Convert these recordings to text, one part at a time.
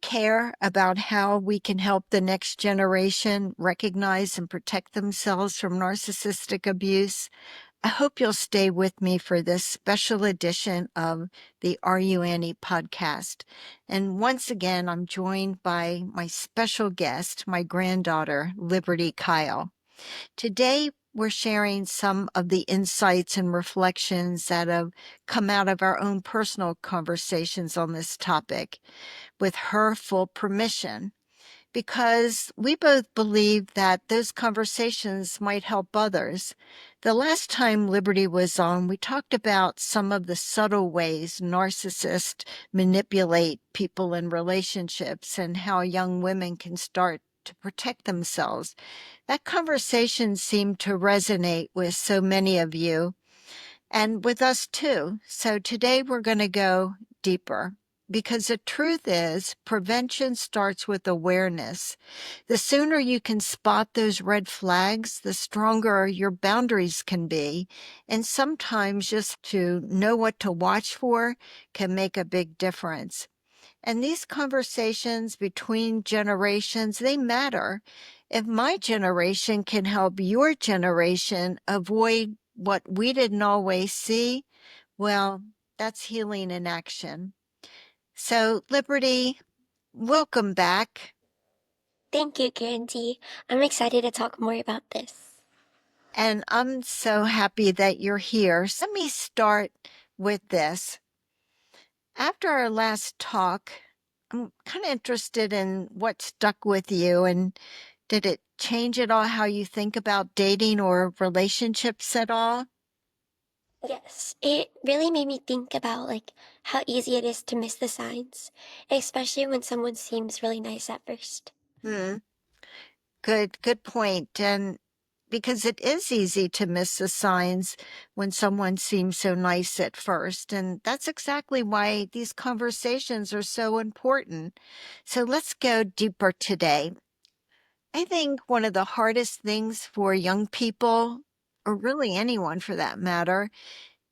care about how we can help the next generation recognize and protect themselves from narcissistic abuse, I hope you'll stay with me for this special edition of the Are You Annie podcast. And once again, I'm joined by my special guest, my granddaughter, Liberty Kyle. Today, we're sharing some of the insights and reflections that have come out of our own personal conversations on this topic with her full permission, because we both believe that those conversations might help others. The last time Liberty was on, we talked about some of the subtle ways narcissists manipulate people in relationships and how young women can start to protect themselves. That conversation seemed to resonate with so many of you and with us too. So today we're going to go deeper, because the truth is prevention starts with awareness. The sooner you can spot those red flags, the stronger your boundaries can be. And sometimes just to know what to watch for can make a big difference. And these conversations between generations, they matter. If my generation can help your generation avoid what we didn't always see, well, that's healing in action. So, Liberty, welcome back. Thank you, Guarantee. I'm excited to talk more about this. And I'm so happy that you're here. So let me start with this. After our last talk, I'm kind of interested in what stuck with you, and did it change at all how you think about dating or relationships at all? Yes, it really made me think about how easy it is to miss the signs, especially when someone seems really nice at first. Hmm. Good point. And because it is easy to miss the signs when someone seems so nice at first. And that's exactly why these conversations are so important. So let's go deeper today. I think one of the hardest things for young people, or really anyone for that matter,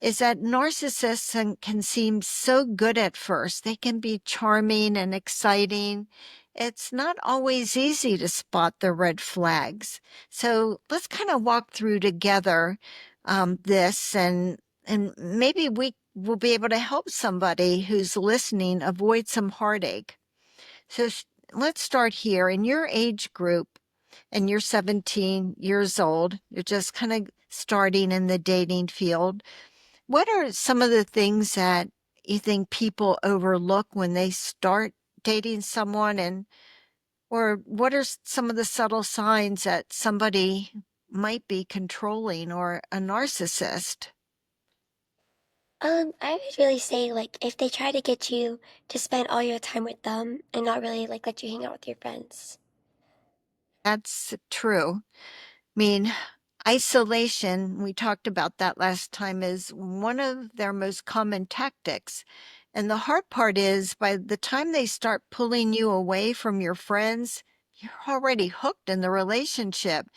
is that narcissists can seem so good at first. They can be charming and exciting. It's not always easy to spot the red flags. So let's kind of walk through together this, and maybe we will be able to help somebody who's listening avoid some heartache. So let's start here. In your age group, and you're 17 years old, you're just kind of starting in the dating field. What are some of the things that you think people overlook when they start dating someone, and or what are some of the subtle signs that somebody might be controlling or a narcissist? I would really say if they try to get you to spend all your time with them and not really let you hang out with your friends. That's true. I mean, isolation, we talked about that last time, is one of their most common tactics. And the hard part is by the time they start pulling you away from your friends, you're already hooked in the relationship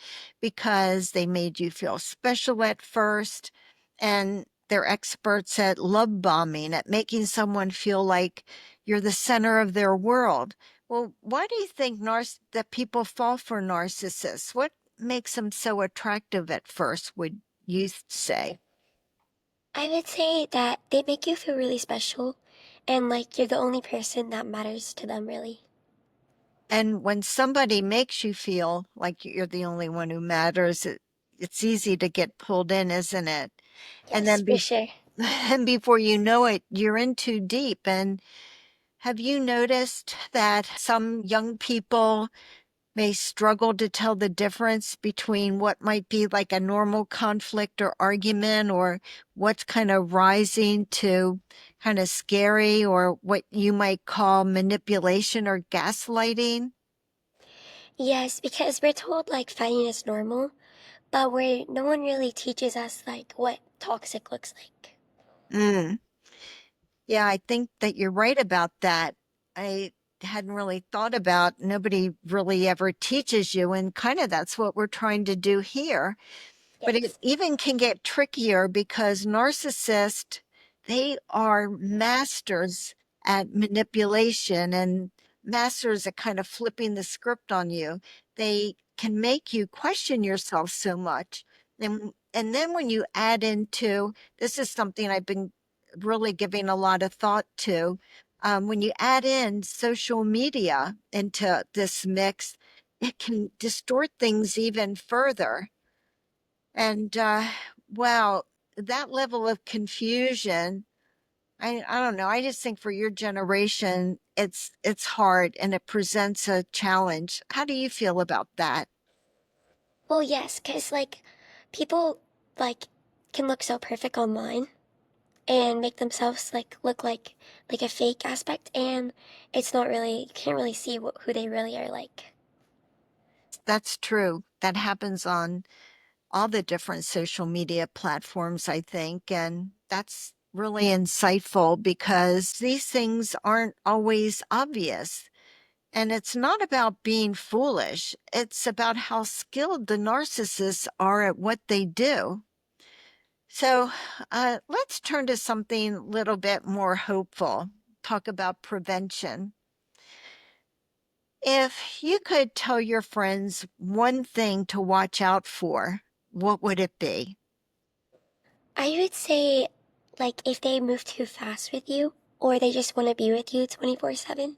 because they made you feel special at first. And they're experts at love bombing, at making someone feel like you're the center of their world. Well, why do you think that people fall for narcissists? What makes them so attractive at first, would you say? I would say that they make you feel really special and like you're the only person that matters to them, really. And when somebody makes you feel like you're the only one who matters, it's easy to get pulled in, isn't it? And Yes, then for sure. and before you know it, you're in too deep. And have you noticed that some young people may struggle to tell the difference between what might be like a normal conflict or argument, or what's kind of rising to kind of scary, or what you might call manipulation or gaslighting? Yes, because we're told fighting is normal, but where no one really teaches us what toxic looks like. Mm. Yeah, I think that you're right about that. I hadn't really thought about, nobody really ever teaches you, and kind of that's what we're trying to do here. But it Yes. even can get trickier because narcissists, they are masters at manipulation, and masters at kind of flipping the script on you. They can make you question yourself so much. And then when you add into, this is something I've been really giving a lot of thought to, when you add in social media into this mix, it can distort things even further. And wow, that level of confusion, I don't know. I just think for your generation, it's hard and it presents a challenge. How do you feel about that? Well, yes, because like people like can look so perfect online and make themselves like look like a fake aspect, and it's not really, you can't really see who they really are like. That's true. That happens on all the different social media platforms, I think. And that's really insightful because these things aren't always obvious. And it's not about being foolish, it's about how skilled the narcissists are at what they do. So let's turn to something a little bit more hopeful. Talk about prevention. If you could tell your friends one thing to watch out for, what would it be? I would say, like, if they move too fast with you, or they just want to be with you 24/7.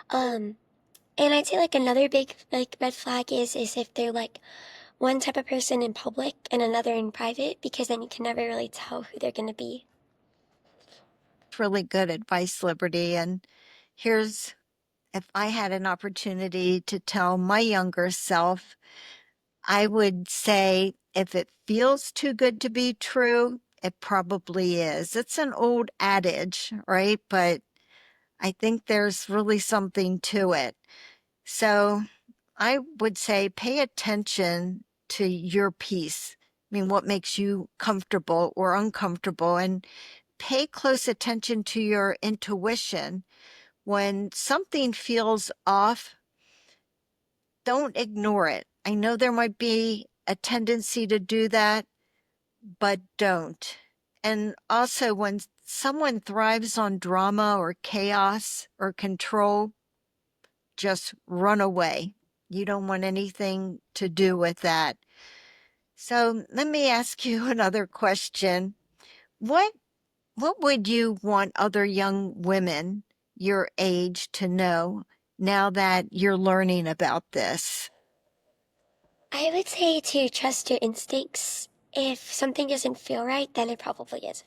Um, and I'd say like another big like red flag is if they're like one type of person in public and another in private, because then you can never really tell who they're gonna be. It's really good advice, Liberty. And here's, if I had an opportunity to tell my younger self, I would say if it feels too good to be true, it probably is. It's an old adage, right? But I think there's really something to it. So I would say pay attention to your peace. I mean, what makes you comfortable or uncomfortable, and pay close attention to your intuition. When something feels off, don't ignore it. I know there might be a tendency to do that, but don't. And also, when someone thrives on drama or chaos or control, just run away. You don't want anything to do with that. So let me ask you another question. What what would you want other young women your age to know now that you're learning about this? I would say to trust your instincts. If something doesn't feel right, then it probably isn't.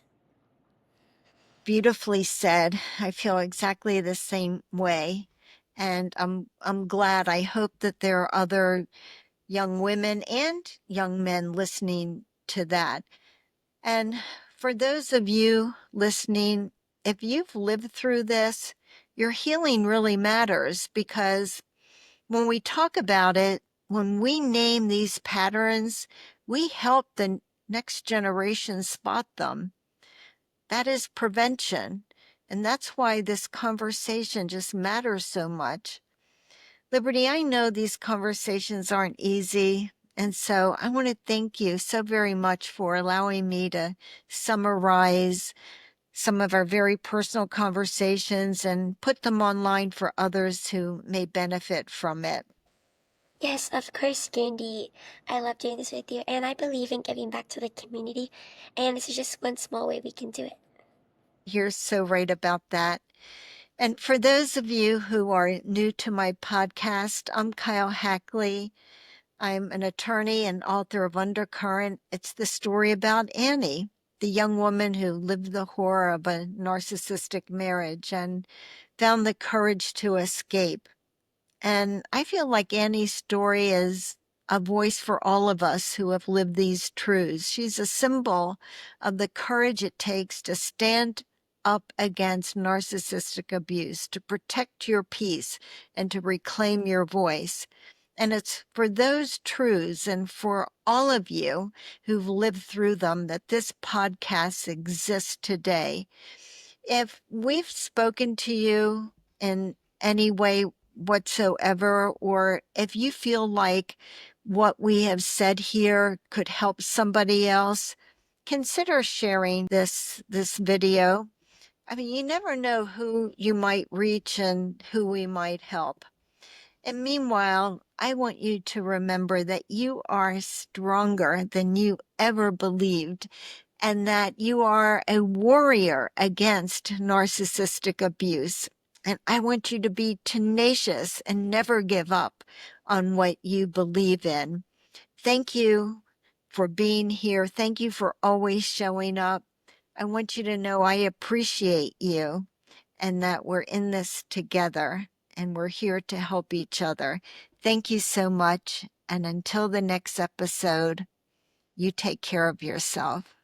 Beautifully said. I feel exactly the same way. And I'm glad. I hope that there are other young women and young men listening to that. And for those of you listening, if you've lived through this, your healing really matters, because when we talk about it, when we name these patterns, we help the next generation spot them. That is prevention. And that's why this conversation just matters so much. Liberty, I know these conversations aren't easy. And so I want to thank you so very much for allowing me to summarize some of our very personal conversations and put them online for others who may benefit from it. Yes, of course, Candy. I love doing this with you, and I believe in giving back to the community, and this is just one small way we can do it. You're so right about that. And for those of you who are new to my podcast, I'm Kyle Hackley. I'm an attorney and author of Undercurrent. It's the story about Annie, the young woman who lived the horror of a narcissistic marriage and found the courage to escape. And I feel like Annie's story is a voice for all of us who have lived these truths. She's a symbol of the courage it takes to stand up against narcissistic abuse, to protect your peace, and to reclaim your voice. And it's for those truths and for all of you who've lived through them that this podcast exists today. If we've spoken to you in any way whatsoever, or if you feel like what we have said here could help somebody else, consider sharing this video. I mean, you never know who you might reach and who we might help. And meanwhile, I want you to remember that you are stronger than you ever believed, and that you are a warrior against narcissistic abuse. And I want you to be tenacious and never give up on what you believe in. Thank you for being here. Thank you for always showing up. I want you to know I appreciate you and that we're in this together and we're here to help each other. Thank you so much. And until the next episode, you take care of yourself.